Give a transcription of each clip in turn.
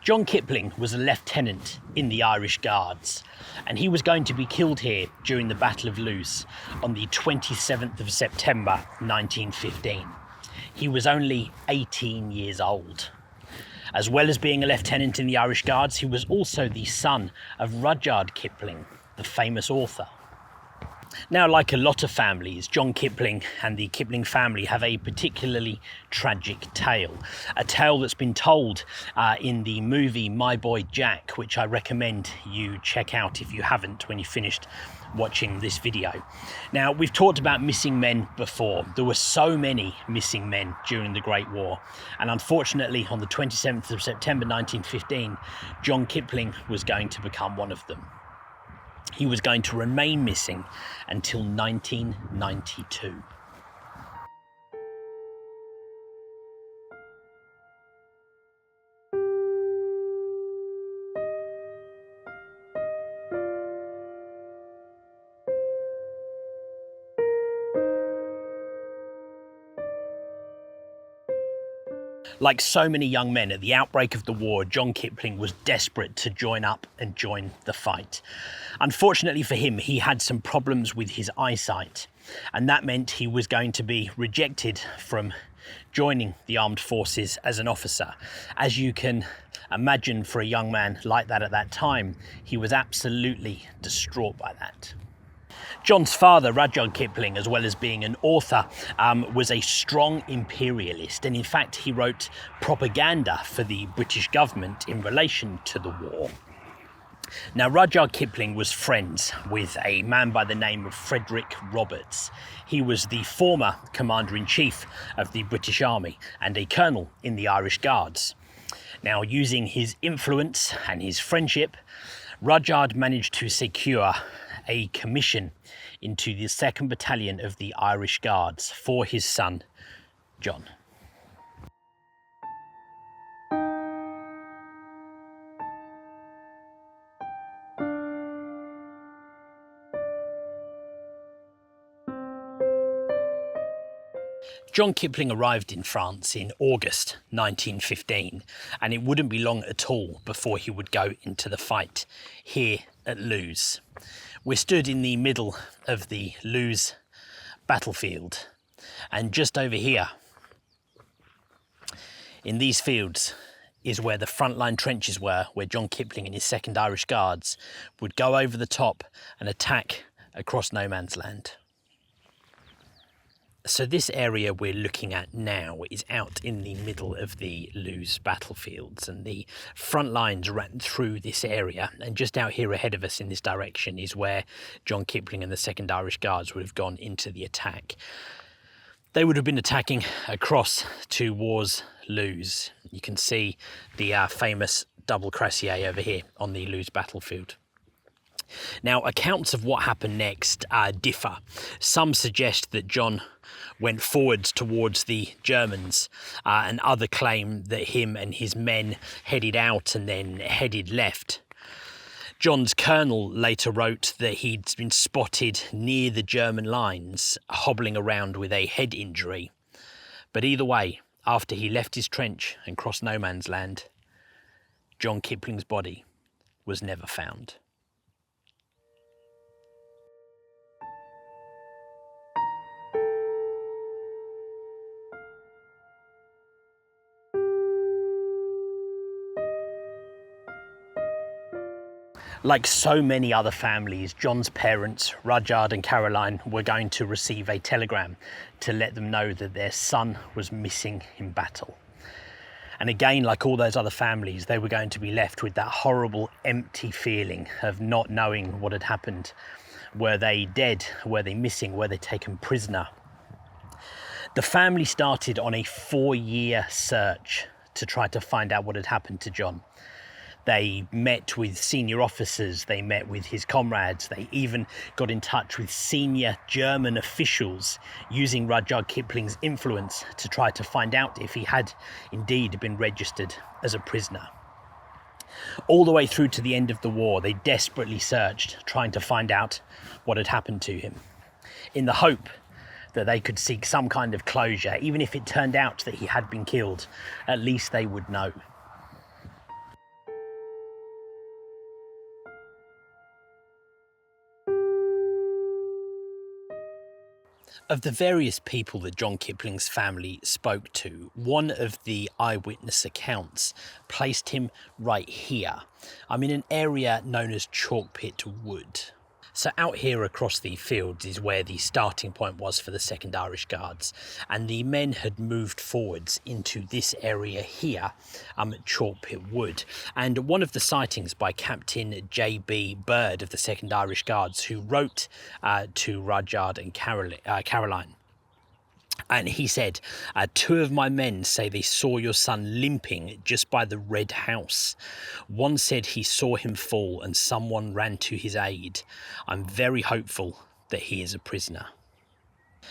John Kipling was a lieutenant in the Irish Guards, and he was going to be killed here during the Battle of Loos on the 27th of September 1915. He was only 18 years old. As well as being a lieutenant in the Irish Guards, he was also the son of Rudyard Kipling, the famous author. Now, like a lot of families, John Kipling and the Kipling family have a particularly tragic tale. A tale that's been told in the movie My Boy Jack, which I recommend you check out if you haven't when you finished watching this video. Now, we've talked about missing men before. There were so many missing men during the Great War, and unfortunately on the 27th of September 1915, John Kipling was going to become one of them. He was going to remain missing until 1992. Like so many young men at the outbreak of the war, John Kipling was desperate to join up and join the fight. Unfortunately for him, he had some problems with his eyesight, and that meant he was going to be rejected from joining the armed forces as an officer. As you can imagine, for a young man like that at that time, he was absolutely distraught by that. John's father, Rudyard Kipling, as well as being an author, was a strong imperialist, and in fact he wrote propaganda for the British government in relation to the war. Now, Rudyard Kipling was friends with a man by the name of Frederick Roberts. He was the former Commander-in-Chief of the British Army and a colonel in the Irish Guards. Now, using his influence and his friendship, Rudyard managed to secure a commission into the 2nd Battalion of the Irish Guards for his son, John. John Kipling arrived in France in August 1915, and it wouldn't be long at all before he would go into the fight here at Loos. We're stood in the middle of the Loos battlefield, and just over here in these fields is where the frontline trenches were, where John Kipling and his 2nd Irish Guards would go over the top and attack across no man's land. So this area we're looking at now is out in the middle of the Loos battlefields, and the front lines ran through this area, and just out here ahead of us in this direction is where John Kipling and the 2nd Irish Guards would have gone into the attack. They would have been attacking across towards Loos. You can see the famous double crassier over here on the Loos battlefield. Now, accounts of what happened next differ. Some suggest that John went forwards towards the Germans, and others claim that him and his men headed out and then headed left. John's colonel later wrote that he'd been spotted near the German lines, hobbling around with a head injury. But either way, after he left his trench and crossed no man's land, John Kipling's body was never found. Like so many other families, John's parents, Rudyard and Caroline, were going to receive a telegram to let them know that their son was missing in battle. And again, like all those other families, they were going to be left with that horrible, empty feeling of not knowing what had happened. Were they dead? Were they missing? Were they taken prisoner? The family started on a 4-year search to try to find out what had happened to John. They met with senior officers, they met with his comrades, they even got in touch with senior German officials using Rudyard Kipling's influence to try to find out if he had indeed been registered as a prisoner. All the way through to the end of the war, they desperately searched, trying to find out what had happened to him, in the hope that they could seek some kind of closure. Even if it turned out that he had been killed, at least they would know. Of the various people that John Kipling's family spoke to, one of the eyewitness accounts placed him right here. I'm in an area known as Chalkpit Wood. So out here across the fields is where the starting point was for the 2nd Irish Guards, and the men had moved forwards into this area here at Chalkpit Wood. And one of the sightings by Captain J.B. Bird of the 2nd Irish Guards, who wrote to Rudyard and Caroline, and he said, 2 of my men say they saw your son limping just by the red house. One said he saw him fall and someone ran to his aid. I'm very hopeful that he is a prisoner.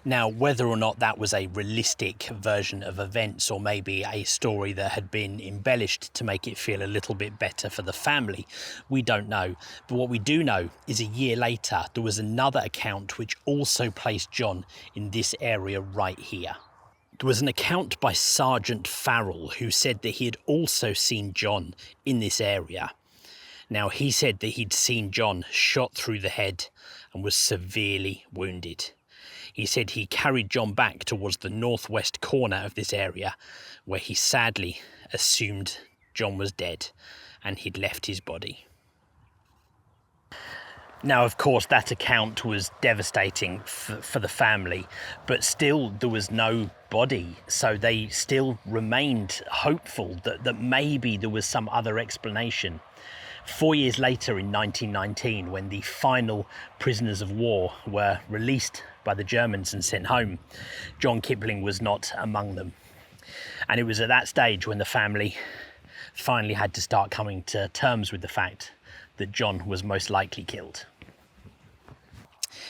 Now, whether or not that was a realistic version of events, or maybe a story that had been embellished to make it feel a little bit better for the family, we don't know. But what we do know is a year later, there was another account which also placed John in this area right here. There was an account by Sergeant Farrell who said that he had also seen John in this area. Now, he said that he'd seen John shot through the head and was severely wounded. He said he carried John back towards the northwest corner of this area, where he sadly assumed John was dead and he'd left his body. Now, of course, that account was devastating for the family, but still there was no body, so they still remained hopeful that maybe there was some other explanation. 4 years later, in 1919, when the final prisoners of war were released by the Germans and sent home, John Kipling was not among them. And it was at that stage when the family finally had to start coming to terms with the fact that John was most likely killed.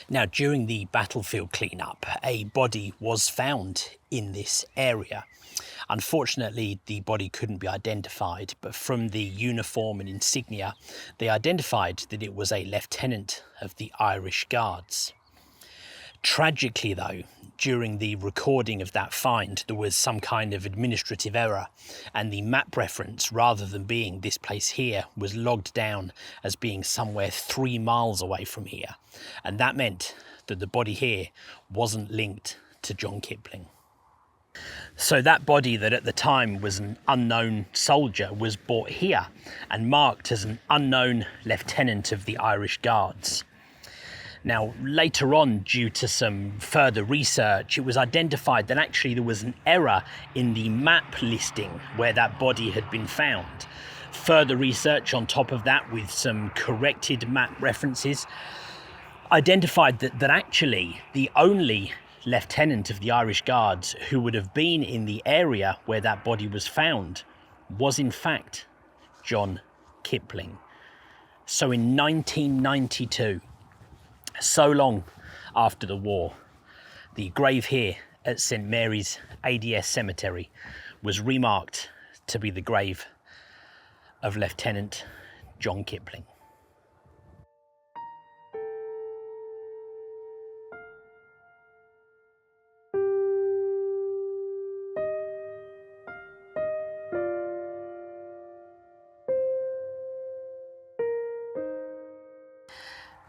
Now, during the battlefield cleanup, a body was found in this area. Unfortunately, the body couldn't be identified, but from the uniform and insignia, they identified that it was a lieutenant of the Irish Guards. Tragically, though, during the recording of that find, there was some kind of administrative error, and the map reference, rather than being this place here, was logged down as being somewhere 3 miles away from here. And that meant that the body here wasn't linked to John Kipling. So that body that at the time was an unknown soldier was brought here and marked as an unknown lieutenant of the Irish Guards. Now, later on, due to some further research, it was identified that actually there was an error in the map listing where that body had been found. Further research on top of that, with some corrected map references, identified that actually the only lieutenant of the Irish Guards who would have been in the area where that body was found was in fact John Kipling. So in 1992, so long after the war, the grave here at St Mary's ADS Cemetery was remarked to be the grave of Lieutenant John Kipling.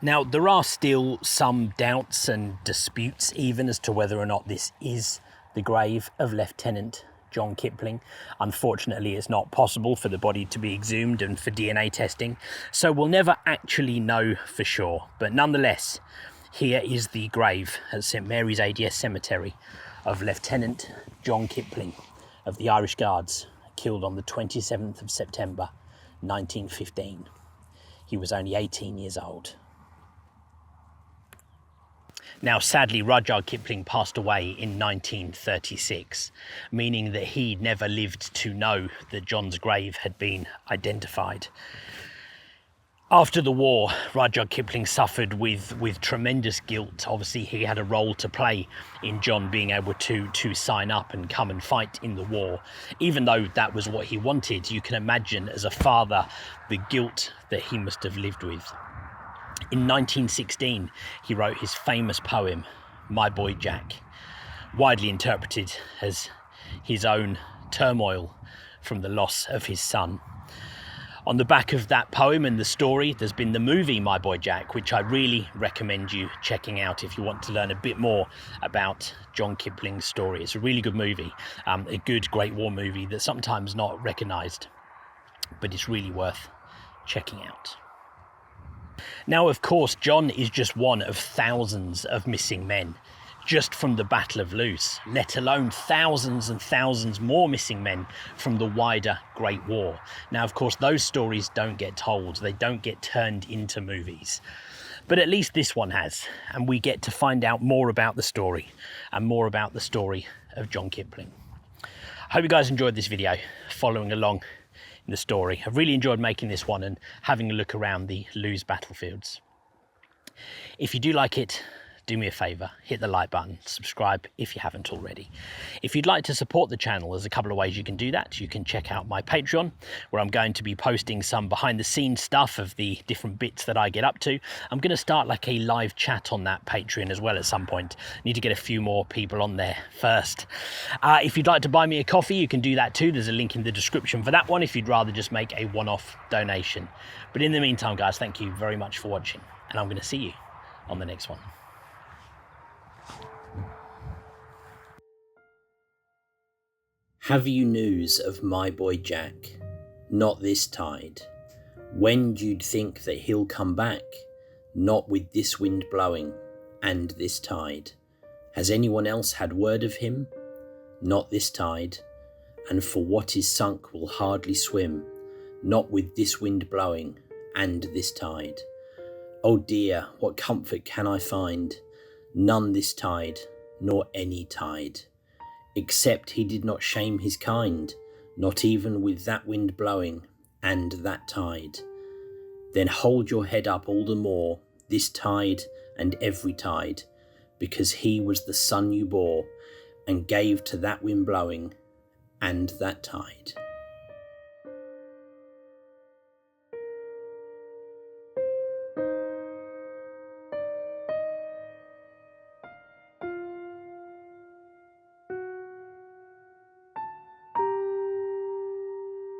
Now, there are still some doubts and disputes even as to whether or not this is the grave of Lieutenant John Kipling. Unfortunately, it's not possible for the body to be exhumed and for DNA testing, so we'll never actually know for sure. But nonetheless, here is the grave at St Mary's ADS Cemetery of Lieutenant John Kipling of the Irish Guards, killed on the 27th of September 1915. He was only 18 years old. Now, sadly, Rudyard Kipling passed away in 1936, meaning that he never lived to know that John's grave had been identified. After the war, Rudyard Kipling suffered with tremendous guilt. Obviously, he had a role to play in John being able to sign up and come and fight in the war. Even though that was what he wanted, you can imagine as a father the guilt that he must have lived with. In 1916, he wrote his famous poem, My Boy Jack, widely interpreted as his own turmoil from the loss of his son. On the back of that poem and the story, there's been the movie My Boy Jack, which I really recommend you checking out if you want to learn a bit more about John Kipling's story. It's a really good movie, a good Great War movie that's sometimes not recognised, but it's really worth checking out. Now, of course, John is just one of thousands of missing men just from the Battle of Loos, let alone thousands and thousands more missing men from the wider Great War. Now, of course, those stories don't get told. They don't get turned into movies. But at least this one has, and we get to find out more about the story and more about the story of John Kipling. I hope you guys enjoyed this video, following along in the story. I've really enjoyed making this one and having a look around the Loos battlefields. If you do like it, do me a favour, hit the like button, subscribe if you haven't already. If you'd like to support the channel, there's a couple of ways you can do that. You can check out my Patreon, where I'm going to be posting some behind the scenes stuff of the different bits that I get up to. I'm going to start like a live chat on that Patreon as well at some point. Need to get a few more people on there first. If you'd like to buy me a coffee, you can do that too. There's a link in the description for that one if you'd rather just make a one-off donation. But in the meantime, guys, thank you very much for watching, and I'm going to see you on the next one. Have you news of my boy Jack? Not this tide. When you'd think that he'll come back? Not with this wind blowing, and this tide. Has anyone else had word of him? Not this tide. And for what is sunk will hardly swim, not with this wind blowing, and this tide. Oh dear, what comfort can I find? None this tide, nor any tide. Except he did not shame his kind, not even with that wind blowing, and that tide. Then hold your head up all the more, this tide and every tide, because he was the son you bore, and gave to that wind blowing, and that tide.